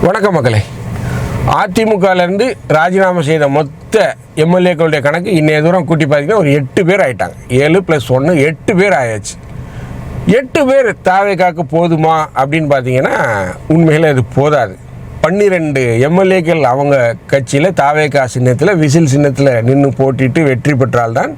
வணக்கம் மக்களே. அதிமுகலேருந்து ராஜினாமா செய்த மொத்த எம்எல்ஏக்களுடைய கணக்கு இன்னைய தூரம் கூட்டி பார்த்தீங்கன்னா ஒரு 8 பேர் ஆகிட்டாங்க. 7 + 1 8 பேர் ஆயாச்சு. 8 பேர் தாவேக்காக்கு போதுமா அப்படின்னு பார்த்தீங்கன்னா உண்மையில் அது போதாது. 12 எம்எல்ஏக்கள் அவங்க கட்சியில் தாவேக்கா சின்னத்தில் விசில் சின்னத்தில் நின்று போட்டிட்டு வெற்றி பெற்றால்தான்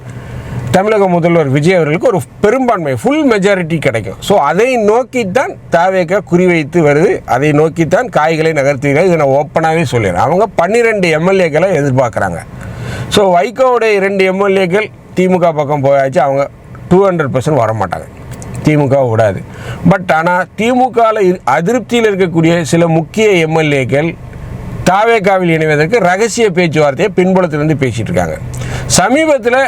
தமிழக முதல்வர் விஜய் அவர்களுக்கு ஒரு பெரும்பான்மை ஃபுல் மெஜாரிட்டி கிடைக்கும். ஸோ அதை நோக்கித்தான் தாவேக்கா குறிவைத்து வருது. அதை நோக்கித்தான் காய்களை நகர்த்துகிறார். இதை நான் ஓப்பனாகவே சொல்லிடுறேன். அவங்க 12 எம்எல்ஏக்களை எதிர்பார்க்குறாங்க. ஸோ வைகோவுடைய 2 எம்எல்ஏக்கள் திமுக பக்கம் போயாச்சு. அவங்க 200% வரமாட்டாங்க, திமுக விடாது. பட் ஆனால் திமுகவில் அதிருப்தியில் இருக்கக்கூடிய சில முக்கிய எம்எல்ஏக்கள் தாவேக்காவில் இணைவதற்கு ரகசிய பேச்சுவார்த்தையை பின்புலத்திலிருந்து பேசிகிட்டு இருக்காங்க. சமீபத்தில்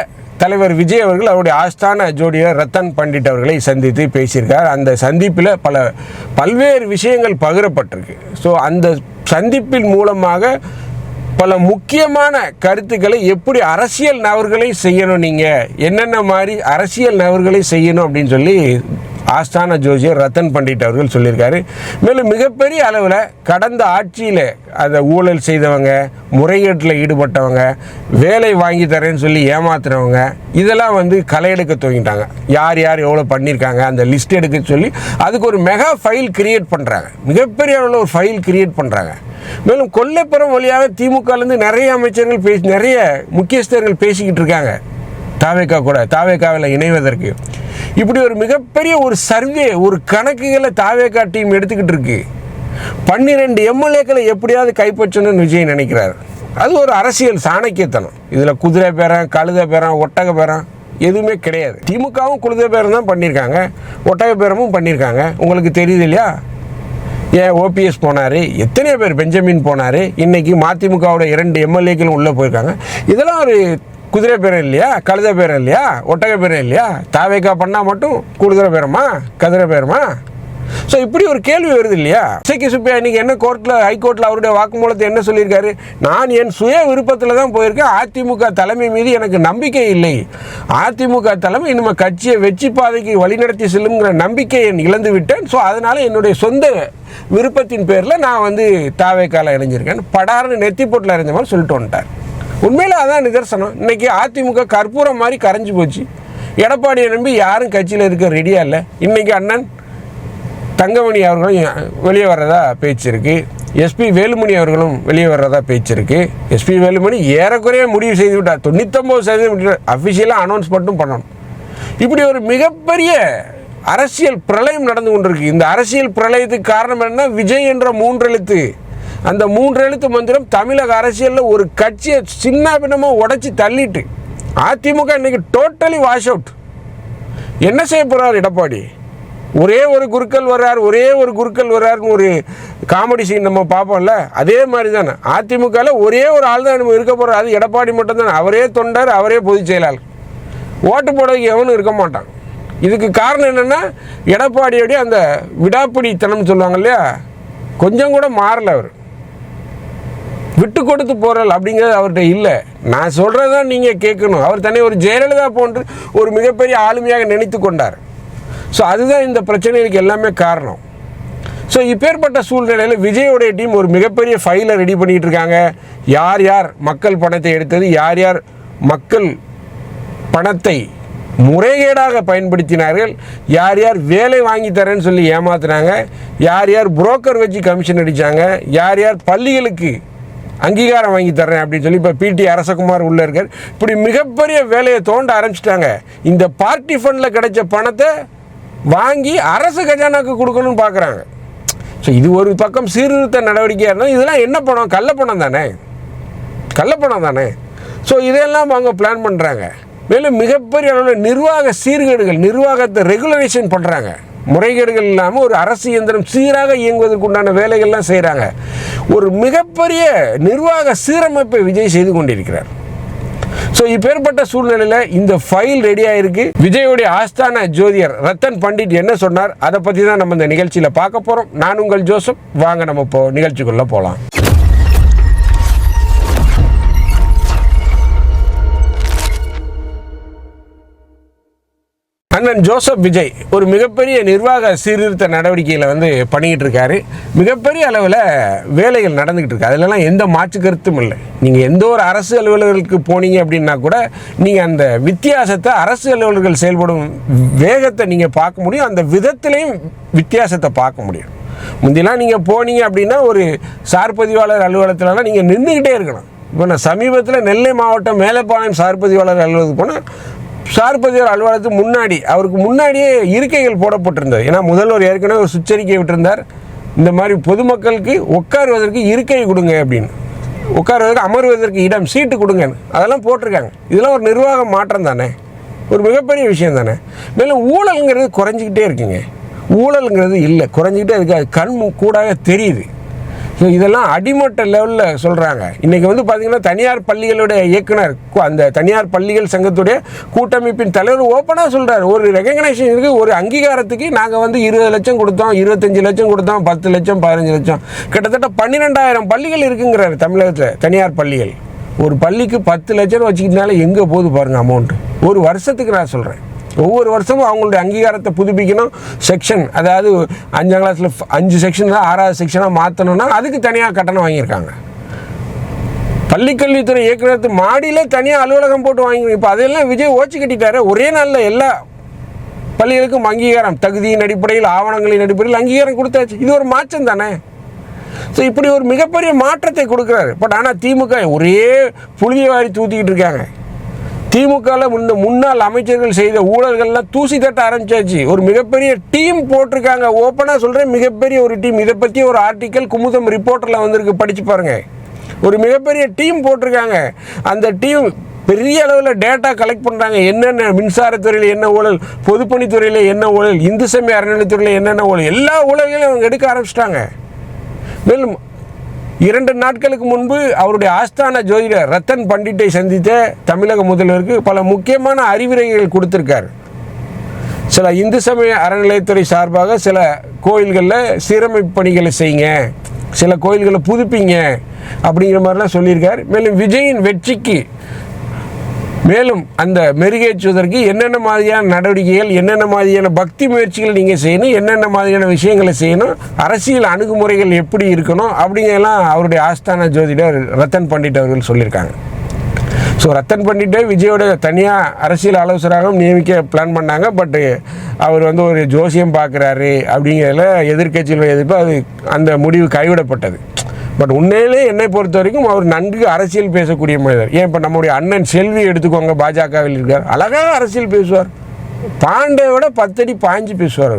தலைவர் விஜய் அவர்கள் அவருடைய ஆஸ்தான ஜோடியர் ரத்தன் பண்டிட் அவர்களை சந்தித்து பேசியிருக்கார். அந்த சந்திப்பில் பல்வேறு விஷயங்கள் பகிரப்பட்டிருக்கு. ஸோ அந்த சந்திப்பின் மூலமாக பல முக்கியமான கருத்துக்களை எப்படி அரசியல் நகர்வுகளை செய்யணும், நீங்கள் என்னென்ன மாதிரி அரசியல் நகர்வுகளை செய்யணும் அப்படின்னு சொல்லி ஆஸ்தான ஜோசியர் ரத்தன் பண்டிட் அவர்கள் சொல்லியிருக்காரு. மேலும் மிகப்பெரிய அளவில் கடந்த ஆட்சியில் அந்த ஊழல் செய்தவங்க, முறைகேட்டில் ஈடுபட்டவங்க, வேலை வாங்கி தரேன்னு சொல்லி ஏமாத்துறவங்க, இதெல்லாம் களை எடுக்க துவங்கிட்டாங்க. யார் யார் எவ்வளோ பண்ணியிருக்காங்க அந்த லிஸ்ட் எடுக்க சொல்லி அதுக்கு ஒரு மெகா ஃபைல் கிரியேட் பண்ணுறாங்க. மிகப்பெரிய அளவில் ஒரு ஃபைல் கிரியேட் பண்ணுறாங்க. மேலும் கொல்லைப்புறம் வழியாக திமுகலேருந்து நிறைய அமைச்சர்கள் நிறைய முக்கியஸ்தர்கள் பேசிக்கிட்டு இருக்காங்க தாவேக்காவில் இணைவதற்கு. இப்படி ஒரு மிகப்பெரிய ஒரு சர்வே, ஒரு கணக்குகளை தாவேக்கா டீம் எடுத்துக்கிட்டு இருக்கு. 12 எம்எல்ஏக்களை எப்படியாவது கைப்பற்றணும்னு விஜய் நினைக்கிறார். அது ஒரு அரசியல் சாணக்கியத்தனம். இதில் குதிரை பேரம், கழுத பேரம், ஒட்டக பேரம் எதுவுமே கிடையாது. திமுகவும் குழுத பேரம் தான் பண்ணியிருக்காங்க, ஒட்டக பேரமும் பண்ணியிருக்காங்க. உங்களுக்கு தெரியுது இல்லையா? ஏன் ஓபிஎஸ் போனார், எத்தனையோ பேர் பெஞ்சமின் போனார், இன்றைக்கி மதிமுகவோட 2 எம்எல்ஏக்களும் உள்ளே போயிருக்காங்க. இதெல்லாம் ஒரு குதிரை பேரம் இல்லையா, கழுத பேரம் இல்லையா, ஒட்டக பேரம் இல்லையா? தாவேக்கா பண்ணால் மட்டும் குதிரை பேரமா, கதிரை பேரமா? ஸோ இப்படி ஒரு கேள்வி வருது இல்லையா? சுப்பையா இன்றைக்கி என்ன ஹைகோர்ட்டில் அவருடைய வாக்குமூலத்தை என்ன சொல்லியிருக்காரு? நான் என் சுய விருப்பத்தில் தான் போயிருக்கேன். அதிமுக தலைமை மீது எனக்கு நம்பிக்கை இல்லை. அதிமுக தலைமை இனிமேல் கட்சியை வெற்றி பாதைக்கு வழிநடத்தி செல்லுங்கிற நம்பிக்கையை இழந்து விட்டேன். ஸோ அதனால் என்னுடைய சொந்த விருப்பத்தின் பேரில் நான் தாவேக்கால இணைஞ்சிருக்கேன். படார்னு நெத்தி போட்டில் இணைஞ்ச மாதிரி சொல்லிட்டு வந்துட்டார். உண்மையில் அதான் நிதர்சனம். இன்றைக்கி அதிமுக கற்பூரம் மாதிரி கரைஞ்சி போச்சு. எடப்பாடியை நம்பி யாரும் கட்சியில் இருக்க ரெடியாக இல்லை. இன்றைக்கி அண்ணன் தங்கமணி அவர்களும் வெளியே வர்றதா பேச்சு இருக்குது. எஸ்பி வேலுமணி அவர்களும் வெளியே வர்றதா பேச்சு இருக்குது. எஸ்பி வேலுமணி ஏறக்குறைய முடிவு செய்து விட்டார். 99% அஃபிஷியலாக அனௌன்ஸ் மட்டும் பண்ணணும். இப்படி ஒரு மிகப்பெரிய அரசியல் பிரளயம் நடந்து கொண்டிருக்கு. இந்த அரசியல் பிரளயத்துக்கு காரணம் என்ன? விஜய் என்ற 3 எழுத்து. அந்த 3 எழுத்து மந்திரம் தமிழக அரசியலில் ஒரு கட்சியை சின்ன பின்னமாக உடைச்சி தள்ளிட்டு அதிமுக இன்னைக்கு டோட்டலி வாஷ் அவுட். என்ன செய்ய போகிறார் எடப்பாடி? ஒரே ஒரு குருக்கள் வர்றாருன்னு ஒரு காமெடி சீன் நம்ம பார்ப்போம்ல, அதே மாதிரி தானே அதிமுகவில் ஒரே ஒரு ஆள் தான் நம்ம இருக்க போகிறார். அது எடப்பாடி மட்டும்தான். அவரே தொண்டர், அவரே பொதுச் செயலாளர். ஓட்டு போடுறதுக்கு எவனும் இருக்க மாட்டான். இதுக்கு காரணம் என்னென்னா எடப்பாடியோடைய அந்த விடாப்பிடித்தனம் சொல்லுவாங்க இல்லையா, கொஞ்சம் கூட மாறல. அவர் விட்டு கொடுத்து போகிறல் அப்படிங்கிறது அவர்கிட்ட இல்லை. நான் சொல்கிறது தான் நீங்கள் கேட்கணும். அவர் தன்னை ஒரு ஜெயலலிதா போன்று ஒரு மிகப்பெரிய ஆளுமையாக நினைத்து கொண்டார். ஸோ அதுதான் இந்த பிரச்சனைகளுக்கு எல்லாமே காரணம். ஸோ இப்பேற்பட்ட சூழ்நிலையில் விஜயோடைய டீம் ஒரு மிகப்பெரிய ஃபைலை ரெடி பண்ணிகிட்டு இருக்காங்க. யார் யார் மக்கள் பணத்தை எடுத்தது, யார் யார் மக்கள் பணத்தை முறைகேடாக பயன்படுத்தினார்கள், யார் யார் வேலை வாங்கி தரேன்னு சொல்லி ஏமாத்துனாங்க, யார் யார் புரோக்கர் வச்சு கமிஷன் அடித்தாங்க, யார் யார் பள்ளிகளுக்கு அங்கீகாரம் வாங்கி தர்றேன் அப்படின்னு சொல்லி இப்போ பிடி அரசகுமார் உள்ளே இருக்கார். இப்படி மிகப்பெரிய வேலையை தோண்ட ஆரம்பிச்சிட்டாங்க. இந்த பார்ட்டி ஃபண்டில் கிடைச்ச பணத்தை வாங்கி அரசு கஜானாக்கு கொடுக்கணும்னு பார்க்குறாங்க. ஸோ இது ஒரு பக்கம் சீர்திருத்த நடவடிக்கையாக இருந்தால் இதெல்லாம் என்ன பணம்? கள்ளப்பணம் தானே. ஸோ இதெல்லாம் அவங்க பிளான் பண்ணுறாங்க. மேலும் மிகப்பெரிய அளவில் நிர்வாக சீர்கேடுகள், நிர்வாகத்தை ரெகுலரைசேஷன் பண்ணுறாங்க. முறைகேடுகள் இல்லாமல் ஒரு அரசு இயந்திரம் சீராக இயங்குவதற்கு உண்டான வேலைகள்லாம் செய்கிறாங்க. ஒரு மிகப்பெரிய நிர்வாக சீரமைப்பை விஜய் செய்து கொண்டிருக்கிறார். ஸோ இப்பேற்பட்ட சூழ்நிலையில் இந்த ஃபைல் ரெடியாக இருக்குது. விஜயோடைய ஆஸ்தான ஜோதியர் ரத்தன் பண்டிட் என்ன சொன்னார் அதை பற்றி தான் நம்ம இந்த நிகழ்ச்சியில் பார்க்க போகிறோம். நான் உங்கள் ஜோசப். வாங்க நம்ம இப்போ நிகழ்ச்சிக்குள்ளே போகலாம். அண்ணன் ஜோசப் விஜய் ஒரு மிகப்பெரிய நிர்வாக சீர்திருத்த நடவடிக்கையில் வந்து பண்ணிக்கிட்டு இருக்காரு. மிகப்பெரிய அளவில் வேலைகள் நடந்துக்கிட்டு இருக்கு. அதிலலாம் எந்த மாற்று கருத்தும் இல்லை. நீங்கள் எந்த ஒரு அரசு அலுவலர்களுக்கு போனீங்க அப்படின்னா கூட நீங்கள் அந்த வித்தியாசத்தை, அரசு அலுவலர்கள் செயல்படும் வேகத்தை நீங்கள் பார்க்க முடியும். அந்த விதத்திலையும் வித்தியாசத்தை பார்க்க முடியும். முந்திலாம் நீங்கள் போனீங்க அப்படின்னா ஒரு சார் பதிவாளர் அலுவலகத்திலலாம் நீங்கள் நின்றுக்கிட்டே இருக்கணும். இப்போ நான் சமீபத்தில் நெல்லை மாவட்டம் மேலப்பாளையம் சார் பதிவாளர் அலுவலகத்துக்கு போனால் சார் பதிவாளர் அலுவலகத்துக்கு முன்னாடி அவருக்கு முன்னாடியே இருக்கைகள் போடப்பட்டிருந்தது. ஏன்னா முதல்வர் ஏற்கனவே ஒரு சுற்றறிக்கை விட்டிருந்தார், இந்த மாதிரி பொதுமக்களுக்கு உட்காருவதற்கு இருக்கை கொடுங்க அப்படின்னு, உட்காருவதற்கு அமர்வதற்கு இடம் சீட்டு கொடுங்கன்னு அதெல்லாம் போட்டிருக்காங்க. இதெல்லாம் ஒரு நிர்வாக மாற்றம் தானே, ஒரு மிகப்பெரிய விஷயம் தானே. மேலும் ஊழலுங்கிறது குறைஞ்சிக்கிட்டே இருக்குங்க. ஊழலுங்கிறது இல்லை, குறைஞ்சிக்கிட்டே இருக்கு. அது கண் கூடாக தெரியுது. ஸோ இதெல்லாம் அடிமட்ட லெவலில் சொல்கிறாங்க. இன்றைக்கி வந்து பார்த்திங்கன்னா தனியார் பள்ளிகளுடைய இயக்குனர், அந்த தனியார் பள்ளிகள் சங்கத்துடைய கூட்டமைப்பின் தலைவர் ஓப்பனாக சொல்கிறார், ஒரு ரெகக்னைசேஷன் இருக்குது, ஒரு அங்கீகாரத்துக்கு நாங்கள் வந்து 20 லட்சம் கொடுத்தோம், 25 லட்சம் கொடுத்தோம், 10 லட்சம் 15 லட்சம், கிட்டத்தட்ட 12,000 பள்ளிகள் இருக்குங்கிறார் தமிழகத்தில் தனியார் பள்ளிகள். ஒரு பள்ளிக்கு 10 லட்சம் வச்சுக்கிட்டனால எங்கே போகுது பாருங்கள் அமௌண்ட்டு. ஒரு வருஷத்துக்கு நான் சொல்கிறேன், ஒவ்வொரு வருஷமும் அவங்களுடைய அங்கீகாரத்தை புதுப்பிக்கணும். செக்ஷன், அதாவது 5ஆம் கிளாஸில் 5 செக்ஷன் தான் 6வது செக்ஷனாக மாற்றணும்னா அதுக்கு தனியாக கட்டணம் வாங்கியிருக்காங்க. பள்ளிக்கல்வித்துறை இயக்குநர் மாடியில் தனியாக அலுவலகம் போட்டு வாங்கி, இப்போ அதெல்லாம் விஜய் ஓச்சு கட்டிட்டாரு. ஒரே நாளில் எல்லா பள்ளிகளுக்கும் அங்கீகாரம், தகுதியின் அடிப்படையில், ஆவணங்களின் அடிப்படையில் அங்கீகாரம் கொடுத்தாச்சு. இது ஒரு மாற்றம் தானே. ஸோ இப்படி ஒரு மிகப்பெரிய மாற்றத்தை கொடுக்குறாரு. பட் ஆனால் திமுக ஒரே புளிய வாரி தூத்திக்கிட்டு இருக்காங்க. திமுகவில் முன்னாள் அமைச்சர்கள் செய்த ஊழல்கள்லாம் தூசி தட்ட ஆரம்பிச்சாச்சு. ஒரு மிகப்பெரிய டீம் போட்டிருக்காங்க. ஓப்பனாக சொல்கிறேன், மிகப்பெரிய ஒரு டீம். இதை பற்றி ஒரு ஆர்டிக்கல் குமுதம் ரிப்போர்ட்டரில் வந்திருக்கு, படித்து பாருங்கள். ஒரு மிகப்பெரிய டீம் போட்டிருக்காங்க. அந்த டீம் பெரிய அளவில் டேட்டா கலெக்ட் பண்ணுறாங்க. என்னென்ன மின்சாரத்துறையில் என்ன ஊழல், பொதுப்பணித்துறையில் என்ன ஊழல், இந்து சமய அறநிலையத்துறையில் என்னென்ன ஊழல், எல்லா ஊழல்களையும் அவங்க எடுக்க ஆரம்பிச்சிட்டாங்க. மேலும் 2 நாட்களுக்கு முன்பு அவருடைய ஆஸ்தான ஜோதிடர் ரத்தன் பண்டிட்டை சந்தித்த தமிழக முதல்வருக்கு பல முக்கியமான அறிவுரைகள் கொடுத்திருக்கார். சில இந்து சமய அறநிலையத்துறை சார்பாக சில கோயில்களில் சீரமைப்பு பணிகளை செய்யுங்க, சில கோயில்களை புதுப்பிங்க அப்படிங்கிற மாதிரிலாம் சொல்லியிருக்கார். மேலும் விஜயின் வெற்றிக்கு மேலும் அந்த மெருகேற்றுவதற்கு என்னென்ன மாதிரியான நடவடிக்கைகள், என்னென்ன மாதிரியான பக்தி முயற்சிகள் நீங்கள் செய்யணும், என்னென்ன மாதிரியான விஷயங்களை செய்யணும், அரசியல் அணுகுமுறைகள் எப்படி இருக்கணும் அப்படிங்கிறலாம் அவருடைய ஆஸ்தான ஜோதிடர் ரத்தன் பண்டிட் அவர்கள் சொல்லியிருக்காங்க. ஸோ ரத்தன் பண்டிட்டை விஜயோட தனியாக அரசியல் ஆலோசகராகவும் நியமிக்க பிளான் பண்ணாங்க. பட்டு அவர் வந்து ஒரு ஜோசியம் பார்க்குறாரு அப்படிங்கிறதுல எதிர்க்கட்சியில் எதிர்ப்பு, அது அந்த முடிவு கைவிடப்பட்டது. பட் உண்மையிலே என்னை பொறுத்த வரைக்கும் அவர் நன்கு அரசியல் பேசக்கூடிய மனிதர். ஏன் இப்போ நம்முடைய அண்ணன் செல்வி எடுத்துக்கோங்க, பாஜகவில் இருக்கார், அழகாக அரசியல் பேசுவார். பாண்டே விட 10 அடி பாய்ஞ்சு பேசுவார்.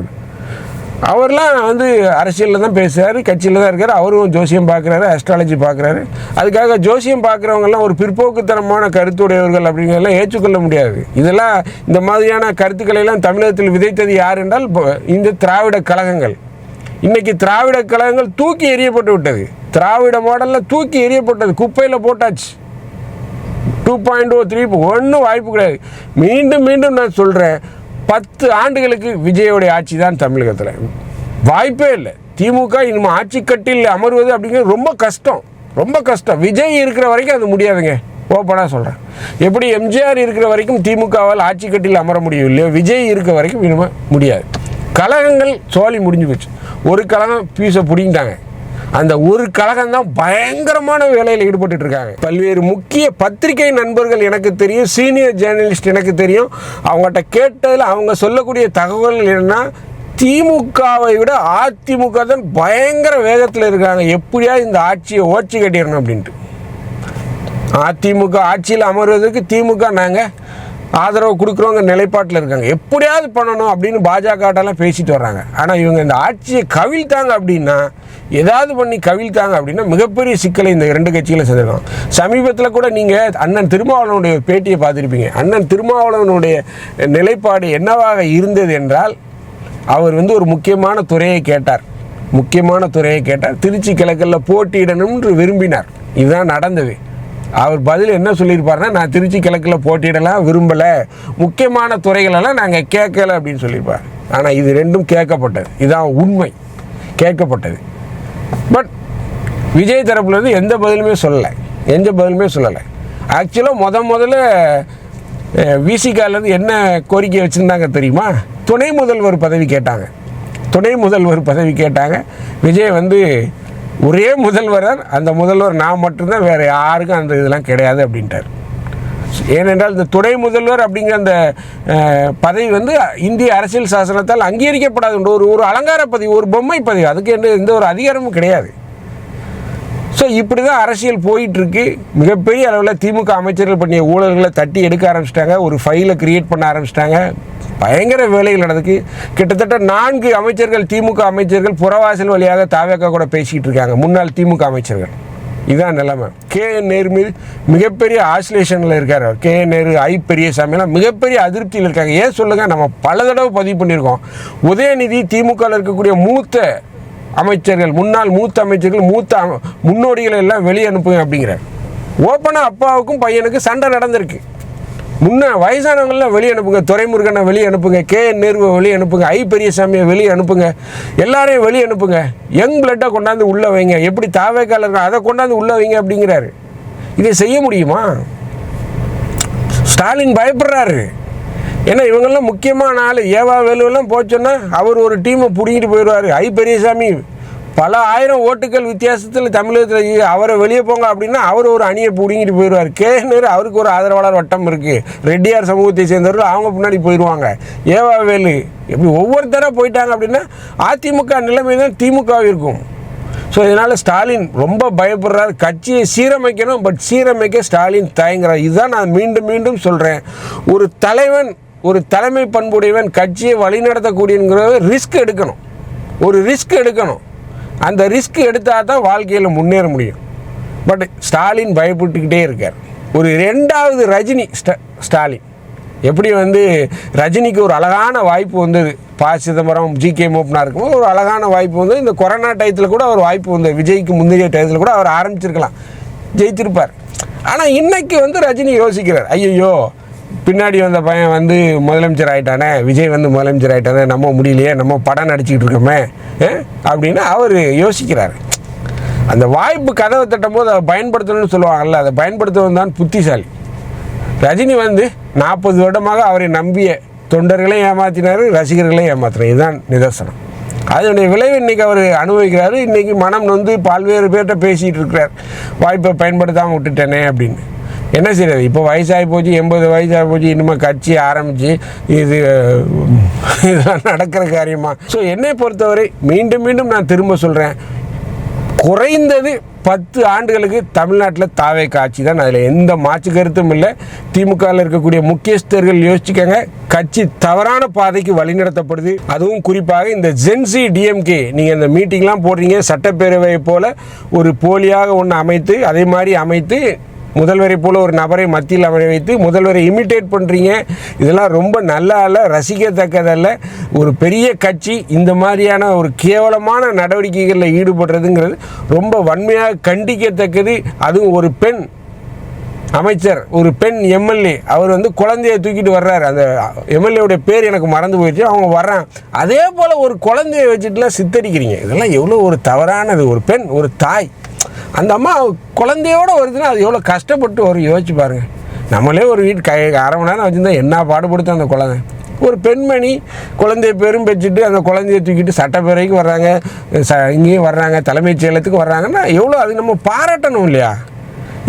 அவர்லாம் வந்து அரசியலில் தான் பேசுகிறார், கட்சியில் தான் இருக்கார். அவரும் ஜோசியம் பார்க்குறாரு, அஸ்ட்ராலஜி பார்க்குறாரு. அதுக்காக ஜோசியம் பார்க்குறவங்கெல்லாம் ஒரு பிற்போக்குத்தனமான கருத்துடையவர்கள் அப்படிங்கிறதெல்லாம் ஏற்றுக்கொள்ள முடியாது. இதெல்லாம் இந்த மாதிரியான கருத்துக்களெல்லாம் தமிழகத்தில் விதைத்தது யார் என்றால் இந்த திராவிட கழகங்கள். இன்றைக்கி திராவிட கழகங்கள் தூக்கி எறியப்பட்டு விட்டது. திராவிட மாடலில் தூக்கி எறியப்பட்டது, குப்பையில் போட்டாச்சு. 2.0 3 ஒன்றும் வாய்ப்பு கிடையாது. மீண்டும் மீண்டும் நான் சொல்கிறேன், 10 ஆண்டுகளுக்கு விஜயோடைய ஆட்சி தான் தமிழகத்தில். வாய்ப்பே இல்லை. திமுக இனிமேல் ஆட்சி கட்டில் அமர்வது அப்படிங்கிறது ரொம்ப கஷ்டம், ரொம்ப கஷ்டம். விஜய் இருக்கிற வரைக்கும் அது முடியாதுங்க, ஓப்பனாக சொல்கிறேன். எப்படி எம்ஜிஆர் இருக்கிற வரைக்கும் திமுகவால் ஆட்சி கட்டில் அமர முடியும் இல்லையோ, விஜய் இருக்க வரைக்கும் இனிமேல் முடியாது. கழகங்கள் சோழி முடிஞ்சு போச்சு. ஒரு கழகம் பீஸை பிடிங்கிட்டாங்க. அந்த ஒரு கழகம் தான் பயங்கரமான வேலையில் ஈடுபட்டு இருக்காங்க. பல்வேறு முக்கிய பத்திரிகை நண்பர்கள் எனக்கு தெரியும், சீனியர் ஜேர்னலிஸ்ட் எனக்கு தெரியும். அவங்ககிட்ட கேட்டதில் அவங்க சொல்லக்கூடிய தகவல்கள் என்னன்னா, திமுகவை விட அதிமுக தான் பயங்கர வேகத்தில் இருக்காங்க. எப்படியா இந்த ஆட்சியை ஓச்சி கட்டிடணும் அப்படின்ட்டு. அதிமுக ஆட்சியில் அமர்வதற்கு திமுக நாங்கள் ஆதரவு கொடுக்குறவங்க நிலைப்பாட்டில் இருக்காங்க. எப்படியாவது பண்ணணும் அப்படின்னு பாஜகட்டெல்லாம் பேசிட்டு வர்றாங்க. ஆனால் இவங்க இந்த ஆட்சியை கவிழ்த்தாங்க அப்படின்னா, ஏதாவது பண்ணி கவிழ்த்தாங்க அப்படின்னா மிகப்பெரிய சிக்கலை இந்த 2 கட்சிகளை செஞ்சிருக்காங்க. சமீபத்தில் கூட நீங்கள் அண்ணன் திருமாவளவனுடைய பேட்டியை பார்த்துருப்பீங்க. அண்ணன் திருமாவளவனுடைய நிலைப்பாடு என்னவாக இருந்தது என்றால், அவர் வந்து ஒரு முக்கியமான துறையை கேட்டார். திருச்சி கிழக்கில் போட்டியிடணும்னு விரும்பினார். இதுதான் நடந்தது. அவர் பதில் என்ன சொல்லியிருப்பாருன்னா, நான் திருச்சி கிழக்கில் போட்டியிடலாம் விரும்பலை, முக்கியமான துறைகளெல்லாம் நாங்கள் கேட்கலை அப்படின்னு சொல்லியிருப்பார். ஆனால் இது ரெண்டும் கேட்கப்பட்டது. இதுதான் உண்மை, கேட்கப்பட்டது. பட் விஜய் தரப்புலேருந்து எந்த பதிலுமே சொல்லலை. ஆக்சுவலாக முதல்ல விசிகாலேருந்து என்ன கோரிக்கை வச்சுருந்தாங்க தெரியுமா? துணை முதல்வர் பதவி கேட்டாங்க. துணை முதல்வர் பதவி கேட்டாங்க. விஜய் வந்து ஒரே முதல்வரார், அந்த முதல்வர் நான் மட்டும்தான், வேறு யாருக்கும் அந்த இதெல்லாம் கிடையாது அப்படின்ட்டார். ஏனென்றால் இந்த துணை முதல்வர் அப்படிங்கிற அந்த பதவி வந்து இந்திய அரசியல் சாசனத்தால் அங்கீகரிக்கப்படாது. ஒரு அலங்கார பதவி, ஒரு பொம்மை பதவி, அதுக்கு எந்த ஒரு அதிகாரமும் கிடையாது. ஸோ இப்படி தான் அரசியல் போயிட்டுருக்கு. மிகப்பெரிய அளவில் திமுக அமைச்சர்கள் பண்ணிய ஊழல்களை தட்டி எடுக்க ஆரம்பிச்சிட்டாங்க. ஒரு ஃபைலை கிரியேட் பண்ண ஆரம்பிச்சிட்டாங்க. பயங்கர வேலைகள் நடந்துக்கு. கிட்டத்தட்ட 4 அமைச்சர்கள், திமுக அமைச்சர்கள் புறவாசல் வழியாக தாவேக்கா கூட பேசிக்கிட்டு இருக்காங்க, முன்னாள் திமுக அமைச்சர்கள். இதுதான் நிலைமை. KN நேரு மீது மிகப்பெரிய ஆசிலேஷனில் இருக்கார். KN நேரு, பெரியசாமிலாம் மிகப்பெரிய அதிருப்தியில் இருக்காங்க. ஏன் சொல்லுங்கள், நம்ம பல தடவை பதிவு பண்ணியிருக்கோம். உதயநிதி திமுகவில் இருக்கக்கூடிய மூத்த அமைச்சர்கள், முன்னாள் மூத்த அமைச்சர்கள், மூத்த முன்னோடிகளை எல்லாம் வெளியே அனுப்புங்க அப்படிங்கிறார். ஓப்பனாக அப்பாவுக்கும் பையனுக்கு சண்டை நடந்திருக்கு. வயசானவங்களாம் வெளியே அனுப்புங்க, துரைமுருகனை வெளியே அனுப்புங்க, KN நேருவை வெளியே அனுப்புங்க, பெரியசாமியை வெளியே அனுப்புங்க, எல்லாரையும் வெளியே அனுப்புங்க, யங் பிளட்டை கொண்டாந்து உள்ளே வைங்க, எப்படி தாவேக்கால இருக்கா அதை கொண்டாந்து உள்ளே வைங்க அப்படிங்கிறாரு. இதை செய்ய முடியுமா? ஸ்டாலின் பயப்படுறாரு. ஏன்னா இவங்கெல்லாம் முக்கியமான ஆள். ஏவா வேலுவெல்லாம் போச்சோன்னா அவர் ஒரு டீமை பிடிங்கிட்டு போயிடுவார். பெரியசாமி பல ஆயிரம் ஓட்டுகள் வித்தியாசத்தில் தமிழகத்தில் அவரை வெளியே போங்க அப்படின்னா அவர் ஒரு அணியை பிடிங்கிட்டு போயிடுவார். KN நேரு அவருக்கு ஒரு ஆதரவாளர் வட்டம் இருக்குது. ரெட்டியார் சமூகத்தை சேர்ந்தவர்கள் அவங்க பின்னாடி போயிடுவாங்க. ஏவா வேலு எப்படி ஒவ்வொருத்தராக போயிட்டாங்க அப்படின்னா அதிமுக நிலைமை தான் திமுக இருக்கும். ஸோ இதனால் ஸ்டாலின் ரொம்ப பயப்படுறார். கட்சியை சீரமைக்கணும், பட் சீரமைக்க ஸ்டாலின் தயங்குறார். இதுதான் நான் மீண்டும் மீண்டும் சொல்கிறேன். ஒரு தலைவன், ஒரு தலைமை பண்புடையவன் கட்சியை வழிநடத்தக்கூடியங்கிற ரிஸ்க் எடுக்கணும். ஒரு ரிஸ்க் எடுக்கணும். அந்த ரிஸ்க் எடுத்தால் தான் வாழ்க்கையில் முன்னேற முடியும். பட் ஸ்டாலின் பயப்பட்டுக்கிட்டே இருக்கார். ஒரு 2வது ரஜினி ஸ்டாலின். எப்படி வந்து ரஜினிக்கு ஒரு அழகான வாய்ப்பு வந்தது, சிதம்பரம், GK மூப்பனாக இருக்கும்போது ஒரு அழகான வாய்ப்பு வந்து இந்த கொரோனா டயத்தில் கூட ஒரு வாய்ப்பு வந்தது. விஜய்க்கு முந்தைய டயத்தில் கூட அவர் ஆரம்பிச்சிருக்கலாம், ஜெயித்திருப்பார். ஆனால் இன்னைக்கு வந்து ரஜினி யோசிக்கிறார், ஐயோ பின்னாடி வந்த பையன் வந்து முதலமைச்சர் ஆகிட்டானே, விஜய் வந்து முதலமைச்சர் ஆகிட்டானே, நம்ம முடியலையே, நம்ம படம் நடிச்சிக்கிட்டு இருக்கோமே அப்படின்னு அவர் யோசிக்கிறார். அந்த வாய்ப்பு கதவை தட்டும் போது அதை பயன்படுத்தணும்னு சொல்லுவாங்கல்ல, அதை பயன்படுத்துவது தான் புத்திசாலி. ரஜினி வந்து 40 வருடமாக அவரை நம்பிய தொண்டர்களையும் ஏமாற்றினார், ரசிகர்களையும் ஏமாற்றினார். இதுதான் நிதர்சனம். அதனுடைய விளைவு இன்றைக்கி அவர் அனுபவிக்கிறாரு. இன்றைக்கி மனம் நொந்து பல்வேறு பேர்கிட்ட பேசிகிட்டு இருக்கிறார், வாய்ப்பை பயன்படுத்தாமல் விட்டுட்டேனே அப்படின்னு. என்ன செய்யறது? இப்போ வயசாகி போச்சு, 80 வயசாகி போச்சு, இனிமேல் கட்சி ஆரம்பித்து இதெல்லாம் நடக்கிற காரியமா? ஸோ என்னை பொறுத்தவரை மீண்டும் மீண்டும் நான் திரும்ப சொல்கிறேன், குறைந்தது 10 ஆண்டுகளுக்கு தமிழ்நாட்டில் தாவேக்கா ஆட்சி தான். அதில் எந்த மாற்று கருத்தும் இல்லை. திமுகவில் இருக்கக்கூடிய முக்கியஸ்தர்கள் யோசிச்சுக்கங்க, கட்சி தவறான பாதைக்கு வழிநடத்தப்படுது. அதுவும் குறிப்பாக இந்த ஜென்சி DMK, நீங்கள் இந்த மீட்டிங்லாம் போடுறீங்க, சட்டப்பேரவையை போல் ஒரு போலியாக ஒன்று அமைத்து, அதே மாதிரி அமைத்து முதல்வரை போல் ஒரு நபரை மத்தியில் அமர வைத்து முதல்வரை இமிட்டேட் பண்ணுறீங்க. இதெல்லாம் ரொம்ப நல்ல அல்ல, ரசிக்கத்தக்கதல்ல. ஒரு பெரிய கட்சி இந்த மாதிரியான ஒரு கேவலமான நடவடிக்கைகளில் ஈடுபடுறதுங்கிறது ரொம்ப வன்மையாக கண்டிக்கத்தக்கது. அதுவும் ஒரு பெண் அமைச்சர், ஒரு பெண் MLA, அவர் வந்து குழந்தையை தூக்கிட்டு வர்றாரு. அந்த MLAவுடைய பேர் எனக்கு மறந்து போயிடுச்சு. அவங்க வர்றாங்க, அதே போல் ஒரு குழந்தையை வச்சுட்டுலாம் சித்தரிக்கிறீங்க. இதெல்லாம் எவ்வளோ ஒரு தவறானது. ஒரு பெண், ஒரு தாய், அந்த அம்மா குழந்தையோடு வருதுன்னா அது எவ்வளோ கஷ்டப்பட்டு ஒரு யோசிச்சு பாருங்கள். நம்மளே ஒரு வீட்டு அரை மணி நேரம் வச்சுருந்தா என்ன பாடுபடுத்த அந்த குழந்தை. ஒரு பெண்மணி குழந்தைய பெரும் வச்சுட்டு அந்த குழந்தைய தூக்கிட்டு சட்டப்பேரவைக்கு வர்றாங்க, இங்கேயும் வர்றாங்க, தலைமைச் செயலகத்துக்கு வர்றாங்கன்னா எவ்வளோ அது நம்ம பாராட்டணும் இல்லையா?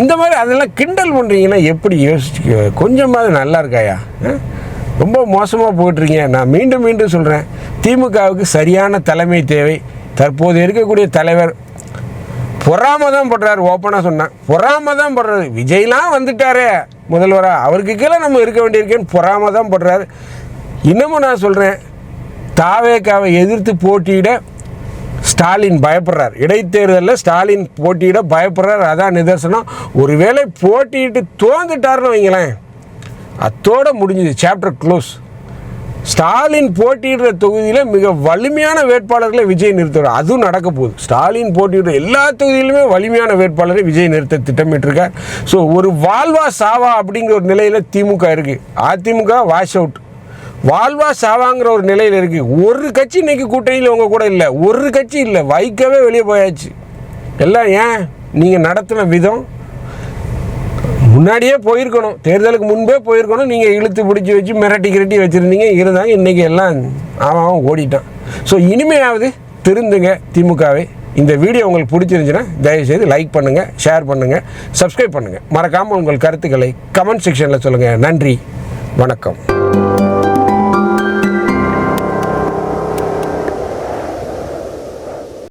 இந்த மாதிரி அதெல்லாம் கிண்டல் பண்ணுறீங்கன்னா எப்படி? யோசிச்சு கொஞ்சமாவது நல்லா இருக்காயா? ரொம்ப மோசமாக போய்ட்டுருக்கீங்க. நான் மீண்டும் மீண்டும் சொல்கிறேன், திமுகவுக்கு சரியான தலைமை தேவை. தற்போது இருக்கக்கூடிய தலைவர் பொறாம தான் படுறாரு. ஓப்பனாக சொன்னான், பொறாம தான் படுறாரு. விஜய்லாம் வந்துட்டாரே முதல்வராக, அவருக்கு கீழே நம்ம இருக்க வேண்டியிருக்கேன்னு பொறாம தான் படுறாரு. இன்னமும் நான் சொல்கிறேன், தாவேக்காவை எதிர்த்து போட்டியிட ஸ்டாலின் பயப்படுறார். இடைத்தேர்தலில் ஸ்டாலின் போட்டியிட பயப்படுறார். அதான் நிதர்சனம். ஒருவேளை போட்டியிட்டு தோந்துட்டாருன்னு வைங்களேன், அத்தோட முடிஞ்சது, சாப்டர் க்ளோஸ். ஸ்டாலின் போட்டியிடுற தொகுதியில் மிக வலிமையான வேட்பாளர்களை விஜய் நிறுத்துவார். அதுவும் நடக்க போகுது. ஸ்டாலின் போட்டியிடுற எல்லா தொகுதியிலுமே வலிமையான வேட்பாளரை விஜய் நிறுத்த திட்டமிட்டிருக்கார். ஸோ ஒரு வாழ்வா சாவா அப்படிங்கிற ஒரு நிலையில் திமுக இருக்குது. AIADMK wash out. வாழ்வா சாவாங்கிற ஒரு நிலையில் இருக்குது. ஒரு கட்சி இன்னைக்கு கூட்டணியில் உங்கள் கூட இல்லை, ஒரு கட்சி இல்லை, வைக்கவே வெளியே போயாச்சு எல்லாம். ஏன்? நீங்கள் நடத்தின விதம். முன்னாடியே போயிருக்கணும், தேர்தலுக்கு முன்பே போயிருக்கணும். நீங்கள் இழுத்து பிடிச்சி வச்சு மிரட்டி வச்சுருந்தீங்க, இருந்தாங்க. இன்றைக்கி எல்லாம் அவன் ஓடிட்டான். ஸோ இனிமையாவது திருந்துங்க திமுகவை. இந்த வீடியோ உங்களுக்கு பிடிச்சிருந்துச்சுன்னா தயவுசெய்து லைக் பண்ணுங்கள், ஷேர் பண்ணுங்கள், சப்ஸ்கிரைப் பண்ணுங்கள். மறக்காமல் உங்கள் கருத்துக்களை கமெண்ட் செக்ஷனில் சொல்லுங்கள். நன்றி, வணக்கம்.